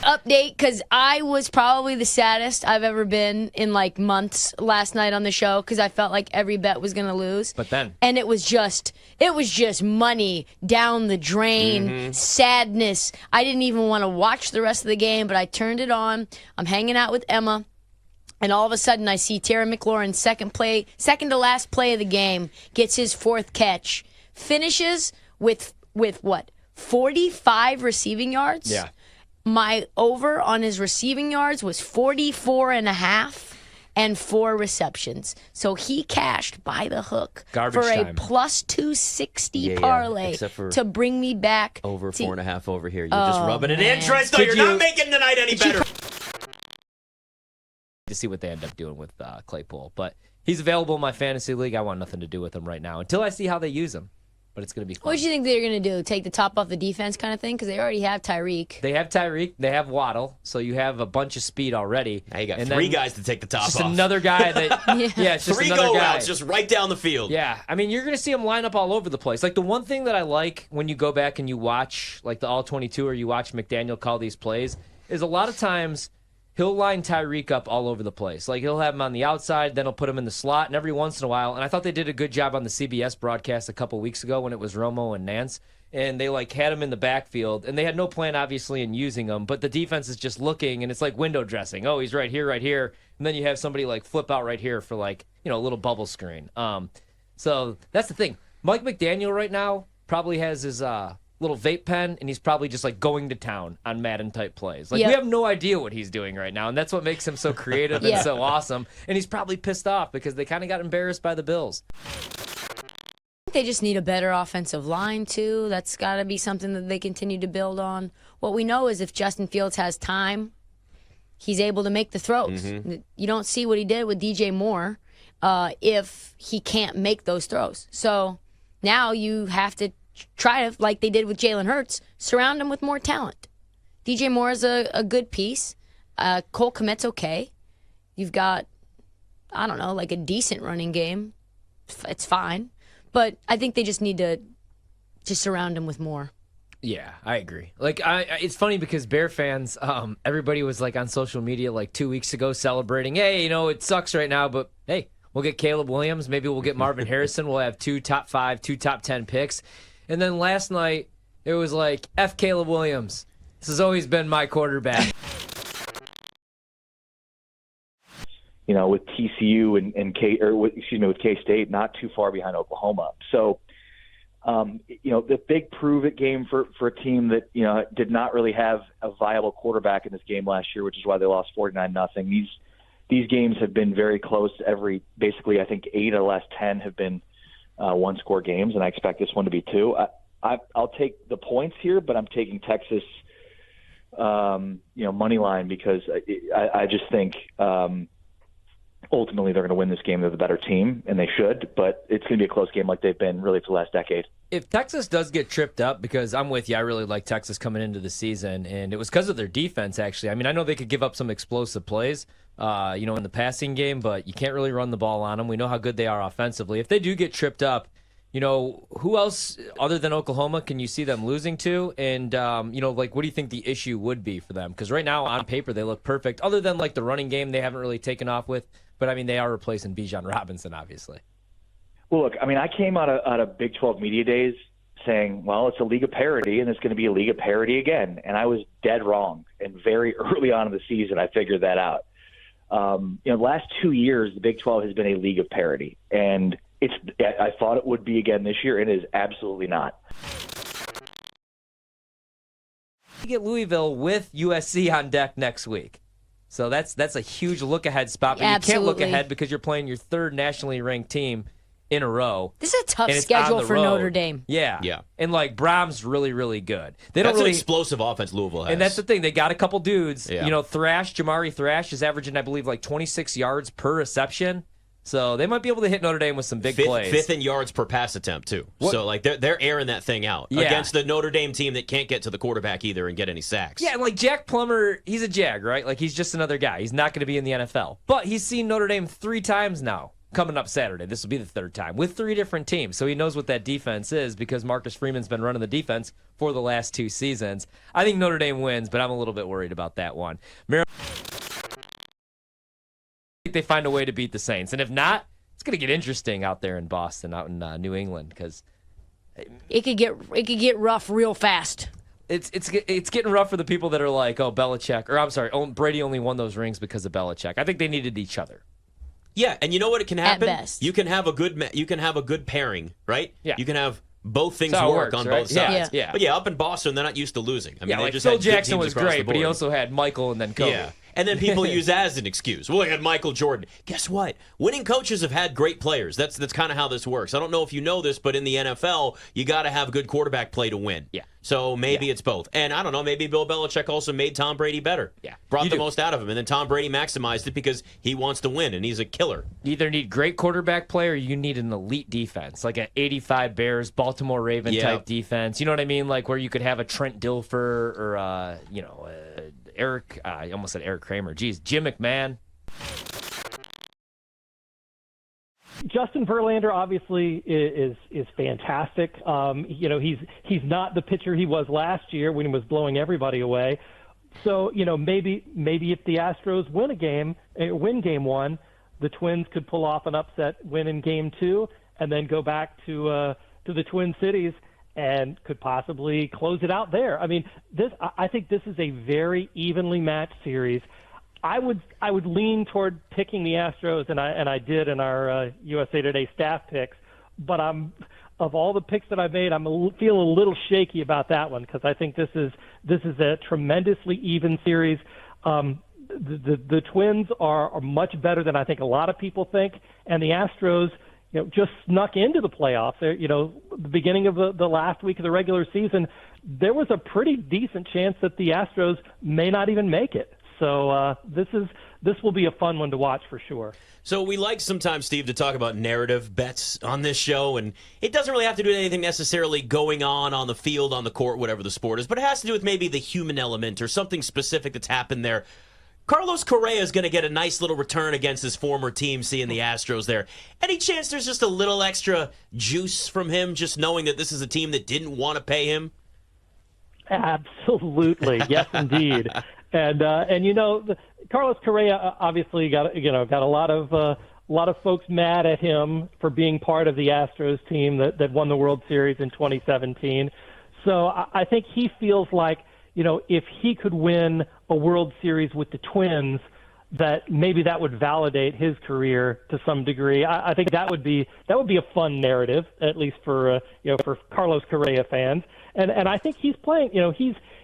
update because I was probably the saddest I've ever been in like months last night on the show because I felt like every bet was gonna lose. But then, and it was just money down the drain, sadness. I didn't even want to watch the rest of the game, but I turned it on. I'm hanging out with Emma. And all of a sudden, I see Terry McLaurin, second to last play of the game, gets his fourth catch, finishes with what, 45 receiving yards? Yeah. My over on his receiving yards was 44.5 and 4 receptions. So he cashed by the hook Garbage for time. a plus 260 parlay to bring me back. Over to, 4.5 over here. You're just rubbing it in, Tristan. Could You're you- not making the night any better. to see what they end up doing with Claypool. But he's available in my fantasy league. I want nothing to do with him right now until I see how they use him. But it's going to be fun. What do you think they're going to do? Take the top off the defense kind of thing? Because they already have Tyreek. They have Tyreek. They have Waddle. So you have a bunch of speed already. Now you got and three guys to take the top just off. Another guy that, it's just three another guy. routes just right down the field. Yeah, I mean, you're going to see him line up all over the place. Like, the one thing that I like when you go back and you watch, like, the All-22 or you watch McDaniel call these plays is a lot of times he'll line Tyreek up all over the place. Like, he'll have him on the outside, then he'll put him in the slot, and every once in a while, and I thought they did a good job on the CBS broadcast a couple weeks ago when it was Romo and Nance, and they, like, had him in the backfield, and they had no plan, obviously, in using him, but the defense is just looking, and it's like window dressing. Oh, he's right here, and then you have somebody, like, flip out right here for, like, a little bubble screen. So that's the thing. Mike McDaniel right now probably has his little vape pen, and he's probably just like going to town on Madden-type plays. Like, we have no idea what he's doing right now, and that's what makes him so creative and so awesome. And he's probably pissed off because they kind of got embarrassed by the Bills. They just need a better offensive line, too. That's got to be something that they continue to build on. What we know is if Justin Fields has time, he's able to make the throws. You don't see what he did with DJ Moore if he can't make those throws. So now you have to try to, like they did with Jalen Hurts, surround him with more talent. DJ Moore is a good piece. Cole Kmet's okay. You've got, I don't know, like a decent running game. It's fine. But I think they just need to just surround him with more. Yeah, I agree. Like, it's funny because Bear fans, everybody was like on social media like 2 weeks ago celebrating, hey, it sucks right now, but hey, we'll get Caleb Williams. Maybe we'll get Marvin Harrison. We'll have 2 top 5, 2 top 10 picks. And then last night, it was like, F Caleb Williams. This has always been my quarterback. With TCU with K-State, not too far behind Oklahoma. So, the big prove-it game for a team that, did not really have a viable quarterback in this game last year, which is why they lost 49-0. These games have been very close. Basically, I think 8 of the last 10 have been one-score games, and I expect this one to be 2. I'll take the points here, but I'm taking Texas, money line because I just think ultimately they're going to win this game. They're the better team, and they should, but it's going to be a close game like they've been really for the last decade. If Texas does get tripped up, because I'm with you, I really like Texas coming into the season, and it was because of their defense, actually. I mean, I know they could give up some explosive plays, in the passing game, but you can't really run the ball on them. We know how good they are offensively. If they do get tripped up, who else other than Oklahoma can you see them losing to? And, what do you think the issue would be for them? Because right now, on paper, they look perfect. Other than, the running game, they haven't really taken off with. But, I mean, they are replacing Bijan Robinson, obviously. Well, look, I came out of Big 12 Media Days saying, well, it's a league of parity, and it's going to be a league of parity again. And I was dead wrong. And very early on in the season, I figured that out. The last 2 years, the Big 12 has been a league of parity. And I thought it would be again this year, and it is absolutely not. You get Louisville with USC on deck next week. So that's a huge look-ahead spot. But you can't look ahead because you're playing your 3rd nationally ranked team in a row. This is a tough schedule for Notre Dame. Yeah. And, Brahms really, really good. That's an explosive offense Louisville has. And that's the thing. They got a couple dudes. Yeah. Jamari Thrash is averaging, I believe, 26 yards per reception. So they might be able to hit Notre Dame with some big plays. 5th in yards per pass attempt, too. What? So, they're airing that thing out against the Notre Dame team that can't get to the quarterback either and get any sacks. Yeah, and Jack Plummer, he's a Jag, right? He's just another guy. He's not going to be in the NFL. But he's seen Notre Dame 3 times now coming up Saturday. This will be the third time with 3 different teams. So he knows what that defense is because Marcus Freeman's been running the defense for the last 2 seasons. I think Notre Dame wins, but I'm a little bit worried about that one. I think they find a way to beat the Saints. And if not, it's going to get interesting out there in Boston, out in New England, because it could get rough real fast. It's getting rough for the people that are like, oh, Belichick, or I'm sorry, Brady only won those rings because of Belichick. I think they needed each other. Yeah, and you know what? It can happen. At best. You can have a good pairing, right? Yeah. You can have both things That's how it work works, on right? both sides. Yeah. But up in Boston, they're not used to losing. I mean, they like just Phil had good Jackson teams was across the great, but he board. also had Michael and then Kobe. Yeah. And then people use that as an excuse. Well, I had Michael Jordan. Guess what? Winning coaches have had great players. That's kind of how this works. I don't know if you know this, but in the NFL, you got to have good quarterback play to win. Yeah. So maybe it's both. And I don't know, maybe Bill Belichick also made Tom Brady better. Yeah. Brought the most out of him. And then Tom Brady maximized it because he wants to win, and he's a killer. You either need great quarterback play or you need an elite defense, like an 85 Bears, Baltimore Raven type defense. You know what I mean? Like where you could have a Trent Dilfer or, Eric, I almost said Eric Kramer. Geez, Jim McMahon. Justin Verlander obviously is fantastic. He's not the pitcher he was last year when he was blowing everybody away. So maybe if the Astros win game 1, the Twins could pull off an upset win in game 2, and then go back to the Twin Cities and could possibly close it out there. I mean, I think this is a very evenly matched series. I would lean toward picking the Astros, and I did in our USA Today staff picks. But of all the picks that I made, feel a little shaky about that one because I think this is a tremendously even series. The Twins are much better than I think a lot of people think, and the Astros, just snuck into the playoffs. The beginning of the last week of the regular season, there was a pretty decent chance that the Astros may not even make it. So this will be a fun one to watch for sure. So we like sometimes, Steve, to talk about narrative bets on this show, and it doesn't really have to do with anything necessarily going on the field, on the court, whatever the sport is, but it has to do with maybe the human element or something specific that's happened there. Carlos Correa is going to get a nice little return against his former team, seeing the Astros there. Any chance there's just a little extra juice from him, just knowing that this is a team that didn't want to pay him? Absolutely, yes, indeed. And Carlos Correa obviously got a lot of folks mad at him for being part of the Astros team that won the World Series in 2017. So I think he feels like, if he could win a World Series with the Twins, that maybe that would validate his career to some degree. I think that would be a fun narrative, at least for Carlos Correa fans. And I think he's playing.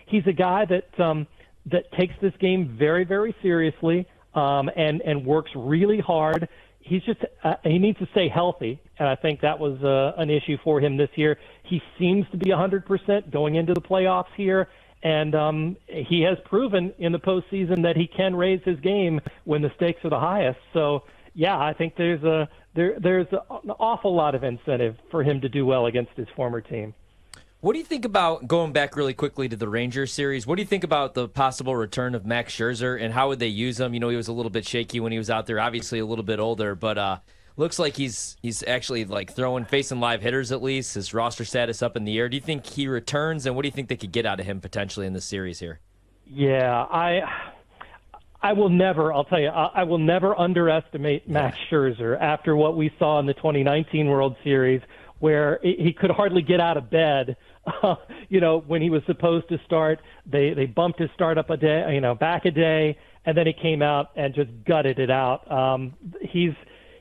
He's a guy that takes this game very, very seriously and works really hard. He's just he needs to stay healthy, and I think that was an issue for him this year. He seems to be 100% going into the playoffs here. And he has proven in the postseason that he can raise his game when the stakes are the highest. So, yeah, I think there's an awful lot of incentive for him to do well against his former team. What do you think about, going back really quickly to the Rangers series, what do you think about the possible return of Max Scherzer, and how would they use him? He was a little bit shaky when he was out there, obviously a little bit older, but looks like he's actually facing live hitters at least. His roster status up in the air. Do you think he returns, and what do you think they could get out of him potentially in this series here? Yeah, I will never. I'll tell you, I will never underestimate Max Scherzer after what we saw in the 2019 World Series, where he could hardly get out of bed. When he was supposed to start, they bumped his start up a day, back a day, and then he came out and just gutted it out.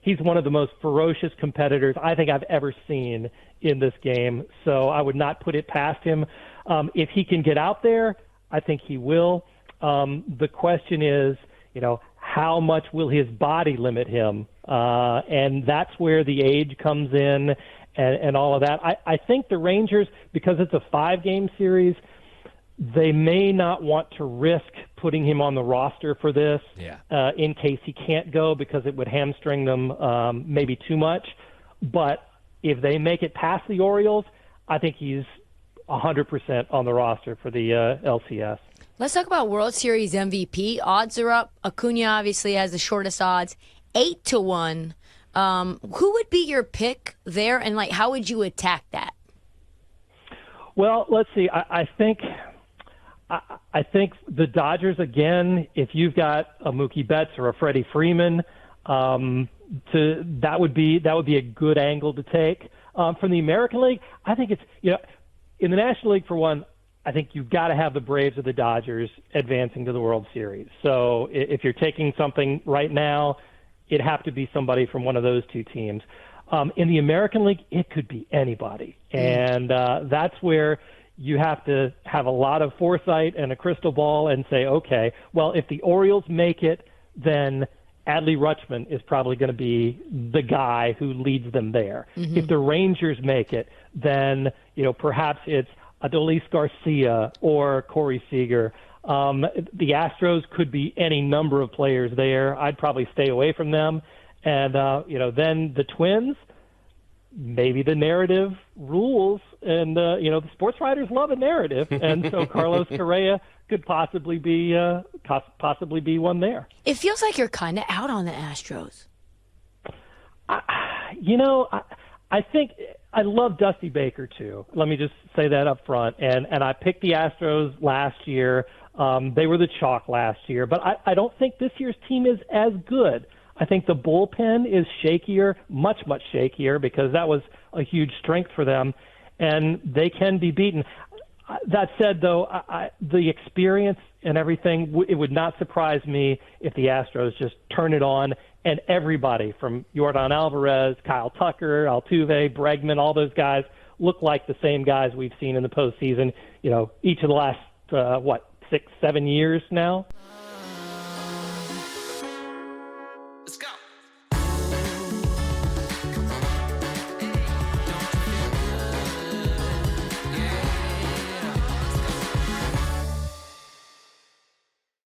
He's one of the most ferocious competitors I think I've ever seen in this game. So I would not put it past him. If he can get out there, I think he will. The question is, how much will his body limit him? And that's where the age comes in and all of that. I think the Rangers, because it's a 5-game series, they may not want to risk putting him on the roster for this in case he can't go, because it would hamstring them maybe too much. But if they make it past the Orioles, I think he's 100% on the roster for the LCS. Let's talk about World Series MVP. Odds are up. Acuna obviously has the shortest odds, 8-1. Who would be your pick there, and like how would you attack that? Well, let's see. I think the Dodgers again. If you've got a Mookie Betts or a Freddie Freeman, that would be a good angle to take. From the American League, I think it's in the National League for one. I think you've got to have the Braves or the Dodgers advancing to the World Series. So if you're taking something right now, it'd have to be somebody from one of those two teams. In the American League, it could be anybody. And that's where you have to have a lot of foresight and a crystal ball and say, okay, well, if the Orioles make it, then Adley Rutschman is probably going to be the guy who leads them there. Mm-hmm. If the Rangers make it, then perhaps it's Adolis Garcia or Corey Seager. The Astros could be any number of players there. I'd probably stay away from them. And, then the Twins, maybe the narrative rules. And, the sports writers love a narrative. And so Carlos Correa could possibly be one there. It feels like you're kind of out on the Astros. I think I love Dusty Baker too. Let me just say that up front. And I picked the Astros last year. They were the chalk last year, but I don't think this year's team is as good. I think the bullpen is shakier, much shakier, because that was a huge strength for them, and they can be beaten. That said, though, the experience and everything, it would not surprise me if the Astros just turn it on and everybody from Yordan Alvarez, Kyle Tucker, Altuve, Bregman, all those guys look like the same guys we've seen in the postseason, each of the last, 6-7 years now.